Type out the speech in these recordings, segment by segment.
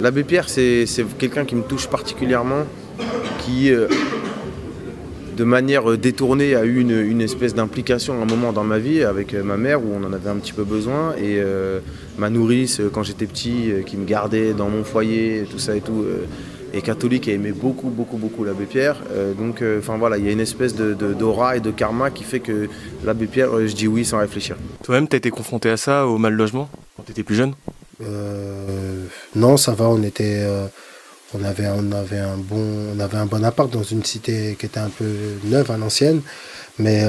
L'abbé Pierre, c'est quelqu'un qui me touche particulièrement, qui, de manière détournée, a eu une espèce d'implication à un moment dans ma vie avec ma mère, où on en avait un petit peu besoin, et ma nourrice, quand j'étais petit, qui me gardait dans mon foyer, tout ça et tout, est catholique et aimait beaucoup, beaucoup, beaucoup l'abbé Pierre. Donc, enfin voilà, il y a une espèce d'aura et de karma qui fait que l'abbé Pierre, je dis oui sans réfléchir. Toi-même, tu as été confronté à ça, au mal logement, quand tu étais plus jeune? Non, ça va, on avait un bon appart dans une cité qui était un peu neuve à l'ancienne, mais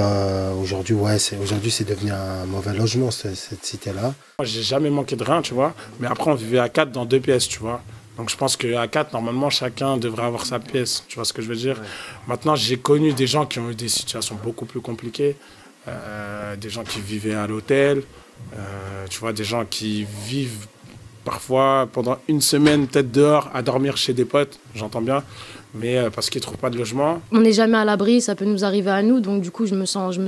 aujourd'hui c'est devenu un mauvais logement, cette cité-là. J'ai jamais manqué de rien, tu vois, mais après on vivait à 4 dans 2 pièces, tu vois. Donc je pense qu'à 4, normalement, chacun devrait avoir sa pièce, tu vois ce que je veux dire. Ouais. Maintenant, j'ai connu des gens qui ont eu des situations beaucoup plus compliquées, des gens qui vivaient à l'hôtel, tu vois, des gens qui vivent parfois pendant une semaine peut-être dehors à dormir chez des potes, j'entends bien, mais parce qu'ils ne trouvent pas de logement. On n'est jamais à l'abri, ça peut nous arriver à nous, donc du coup je me sens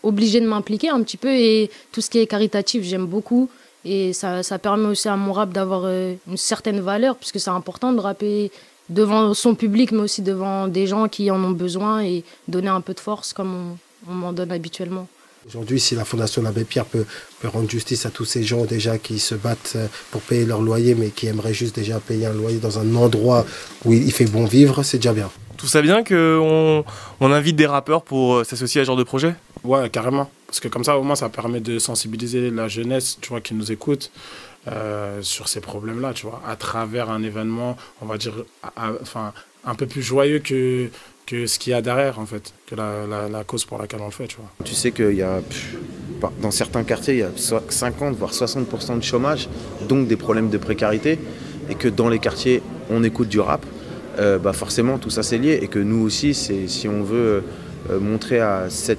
obligée de m'impliquer un petit peu, et tout ce qui est caritatif j'aime beaucoup, et ça permet aussi à mon rap d'avoir une certaine valeur, puisque c'est important de rapper devant son public, mais aussi devant des gens qui en ont besoin, et donner un peu de force comme on m'en donne habituellement. Aujourd'hui, si la Fondation L'Abbé Pierre peut rendre justice à tous ces gens déjà qui se battent pour payer leur loyer, mais qui aimeraient juste déjà payer un loyer dans un endroit où il fait bon vivre, c'est déjà bien. Tout ça bien qu'on invite des rappeurs pour s'associer à ce genre de projet? Ouais, carrément. Parce que comme ça, au moins, ça permet de sensibiliser la jeunesse, tu vois, qui nous écoute sur ces problèmes-là, tu vois, à travers un événement, on va dire, un peu plus joyeux que ce qu'il y a derrière, en fait, que la cause pour laquelle on le fait, tu vois. Tu sais qu'il y a, dans certains quartiers, il y a 50 voire 60% de chômage, donc des problèmes de précarité, et que dans les quartiers, on écoute du rap, forcément, tout ça c'est lié, et que nous aussi, si on veut montrer à cette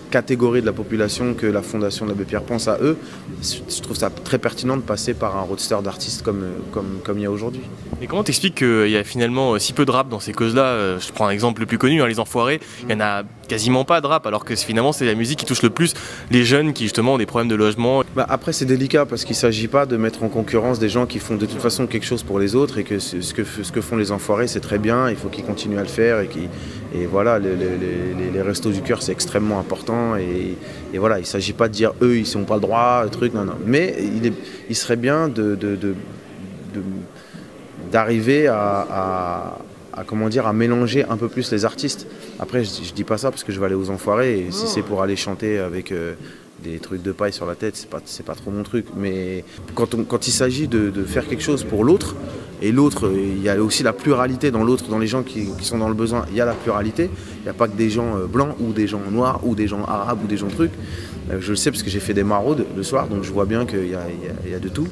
catégorie de la population que la Fondation L'Abbé Pierre pense à eux, je trouve ça très pertinent de passer par un roadster d'artistes comme il y a aujourd'hui. Et comment t'expliques qu'il y a finalement si peu de rap dans ces causes-là? Je prends un exemple le plus connu, Les Enfoirés, il n'y en a quasiment pas de rap, alors que finalement c'est la musique qui touche le plus les jeunes qui justement ont des problèmes de logement. Après c'est délicat parce qu'il ne s'agit pas de mettre en concurrence des gens qui font de toute façon quelque chose pour les autres, et que ce que font les Enfoirés c'est très bien, il faut qu'ils continuent à le faire, et voilà, les restos du cœur c'est extrêmement important, et voilà, il ne s'agit pas de dire eux ils n'ont pas le droit, truc, non. Mais il serait bien d'arriver à mélanger un peu plus les artistes. Après, je dis pas ça parce que je vais aller aux Enfoirés, et si c'est pour aller chanter avec des trucs de paille sur la tête, c'est pas trop mon truc. Mais quand il s'agit de faire quelque chose pour l'autre, et l'autre, il y a aussi la pluralité dans l'autre, dans les gens qui sont dans le besoin, il y a la pluralité. Il n'y a pas que des gens blancs, ou des gens noirs, ou des gens arabes, ou des gens trucs. Je le sais parce que j'ai fait des maraudes le soir, donc je vois bien qu'il y a de tout.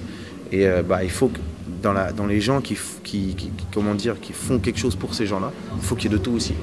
Et il faut que dans les gens qui font quelque chose pour ces gens-là, il faut qu'il y ait de tout aussi.